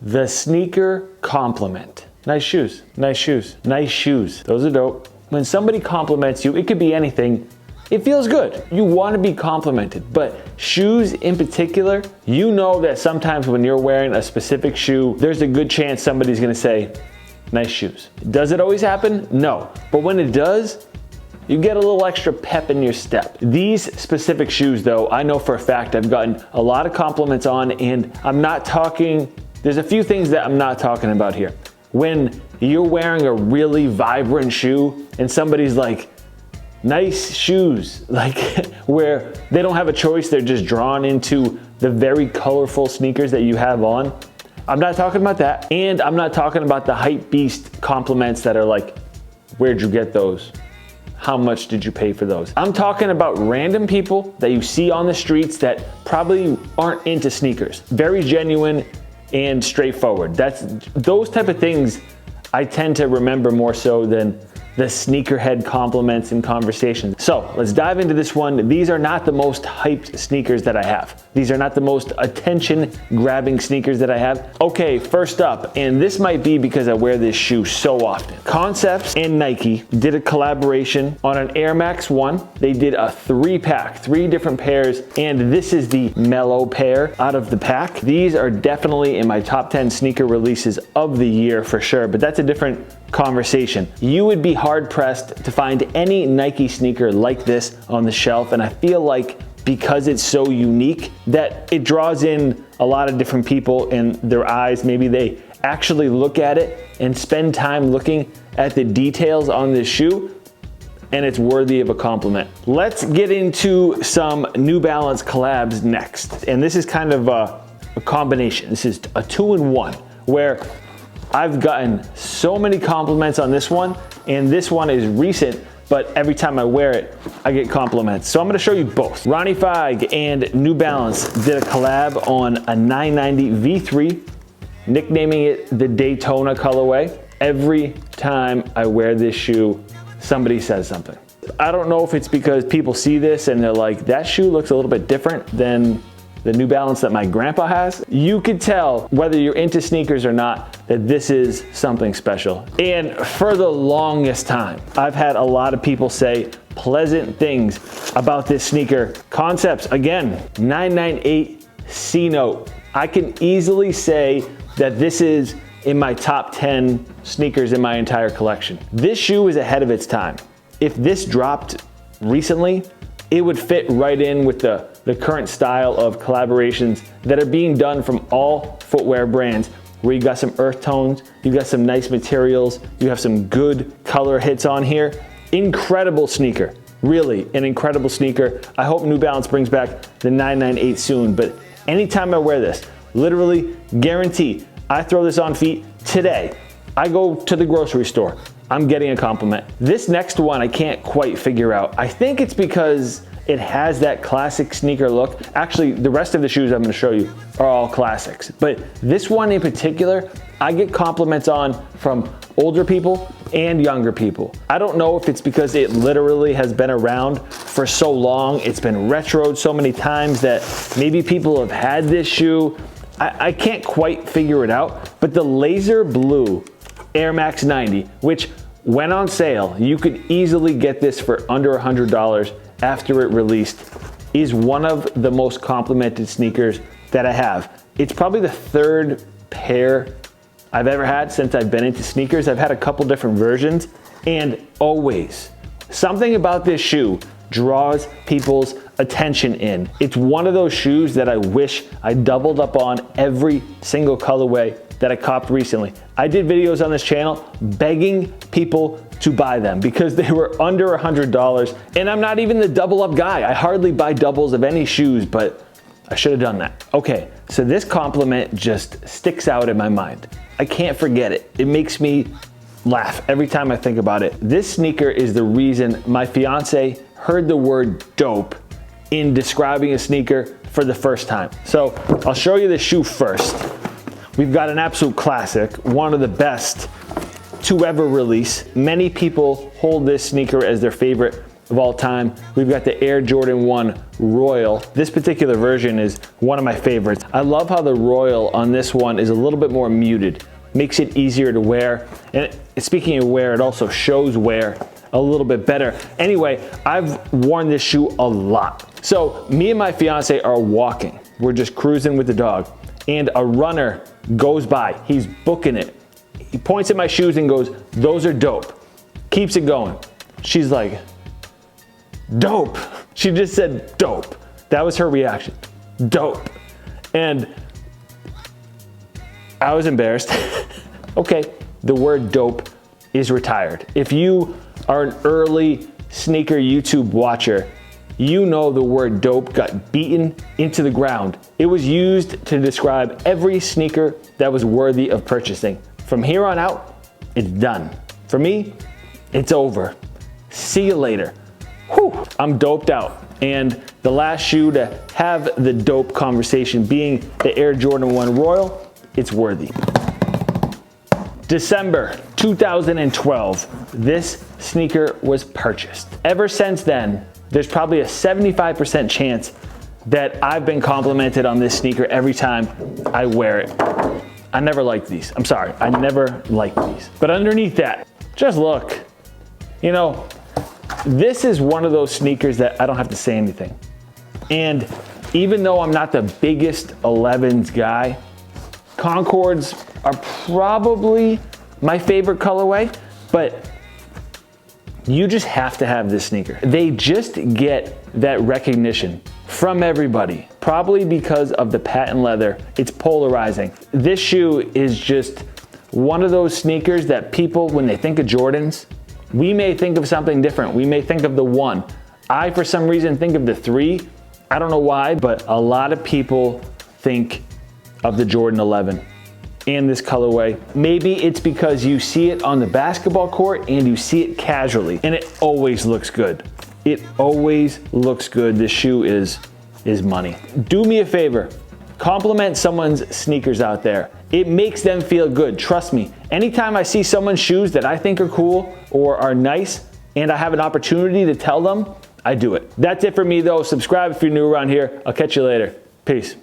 The sneaker compliment. Nice shoes, nice shoes, nice shoes. Those are dope. When somebody compliments you, it could be anything. It feels good. You want to be complimented, but shoes in particular, you know that sometimes when you're wearing a specific shoe, there's a good chance somebody's going to say, nice shoes. Does it always happen? No. But when it does, you get a little extra pep in your step. These specific shoes though, I know for a fact I've gotten a lot of compliments on, and I'm not talking, there's a few things that I'm not talking about here. When you're wearing a really vibrant shoe and somebody's like, nice shoes, like where they don't have a choice, they're just drawn into the very colorful sneakers that you have on. I'm not talking about that. And I'm not talking about the hype beast compliments that are like, where'd you get those? How much did you pay for those? I'm talking about random people that you see on the streets that probably aren't into sneakers. Very genuine and straightforward. Those type of things I tend to remember more so than the sneakerhead compliments and conversations. So let's dive into this one. These are not the most hyped sneakers that I have. These are not the most attention grabbing sneakers that I have. Okay, first up, and this might be because I wear this shoe so often. Concepts and Nike did a collaboration on an Air Max 1. They did a 3-pack, 3 different pairs, and this is the mellow pair out of the pack. These are definitely in my top 10 sneaker releases of the year for sure, but that's a different conversation. You would be hard pressed to find any Nike sneaker like this on the shelf, and I feel like because it's so unique that it draws in a lot of different people in their eyes. Maybe they actually look at it and spend time looking at the details on this shoe, and it's worthy of a compliment. Let's get into some New Balance collabs next, and this is kind of a combination. This is a 2-in-1 where I've gotten so many compliments on this one, and this one is recent, but every time I wear it, I get compliments. So I'm gonna show you both. Ronnie Fieg and New Balance did a collab on a 990 V3, nicknaming it the Daytona colorway. Every time I wear this shoe, somebody says something. I don't know if it's because people see this and they're like, that shoe looks a little bit different than the New Balance that my grandpa has. You could tell whether you're into sneakers or not that this is something special. And for the longest time, I've had a lot of people say pleasant things about this sneaker. Concepts, again, 998 C Note. I can easily say that this is in my top 10 sneakers in my entire collection. This shoe is ahead of its time. If this dropped recently, it would fit right in with the current style of collaborations that are being done from all footwear brands, where you got some earth tones, you got some nice materials, you have some good color hits on here. Incredible sneaker, really an incredible sneaker. I hope New Balance brings back the 998 soon, but anytime I wear this, literally guarantee, I throw this on feet today, I go to the grocery store, I'm getting a compliment. This next one I can't quite figure out. I think it's because it has that classic sneaker look. Actually, the rest of the shoes I'm gonna show you are all classics. But this one in particular, I get compliments on from older people and younger people. I don't know if it's because it literally has been around for so long, it's been retroed so many times that maybe people have had this shoe. I can't quite figure it out, but the laser blue Air Max 90, which went on sale, you could easily get this for under $100 after it released, is one of the most complimented sneakers that I have. It's probably the 3rd pair I've ever had since I've been into sneakers. I've had a couple different versions, and always something about this shoe draws people's attention in. It's one of those shoes that I wish I doubled up on every single colorway that I copped recently. I did videos on this channel begging people to buy them because they were under $100, and I'm not even the double up guy. I hardly buy doubles of any shoes, but I should have done that. Okay, so this compliment just sticks out in my mind. I can't forget it. It makes me laugh every time I think about it. This sneaker is the reason my fiance heard the word dope in describing a sneaker for the first time. So I'll show you the shoe first. We've got an absolute classic, one of the best to ever release. Many people hold this sneaker as their favorite of all time. We've got the Air Jordan 1 Royal. This particular version is one of my favorites. I love how the Royal on this one is a little bit more muted. Makes it easier to wear. And speaking of wear, it also shows wear a little bit better. Anyway, I've worn this shoe a lot. So me and my fiance are walking. We're just cruising with the dog. And a runner goes by. He's booking it. He points at my shoes and goes, "Those are dope." Keeps it going. She's like, "Dope." She just said dope. That was her reaction. Dope. And I was embarrassed. Okay, the word dope is retired. If you are an early sneaker YouTube watcher, you know the word dope got beaten into the ground. It was used to describe every sneaker that was worthy of purchasing. From here on out, it's done. For me, it's over. See you later. Whew, I'm doped out. And the last shoe to have the dope conversation being the Air Jordan 1 Royal, it's worthy. December 2012, this sneaker was purchased. Ever since then, there's probably a 75% chance that I've been complimented on this sneaker every time I wear it. I never liked these. I'm sorry, I never liked these. But underneath that, just look. You know, this is one of those sneakers that I don't have to say anything. And even though I'm not the biggest 11s guy, Concords are probably my favorite colorway, but you just have to have this sneaker. They just get that recognition from everybody, probably because of the patent leather. It's polarizing. This shoe is just one of those sneakers that people, when they think of Jordans, we may think of something different. We may think of the 1. I, for some reason, think of the 3. I don't know why, but a lot of people think of the Jordan 11 and this colorway. Maybe it's because you see it on the basketball court and you see it casually, and it always looks good. It always looks good. This shoe is money. Do me a favor, compliment someone's sneakers out there. It makes them feel good, trust me. Anytime I see someone's shoes that I think are cool or are nice and I have an opportunity to tell them, I do it. That's it for me though. Subscribe if you're new around here. I'll catch you later. Peace.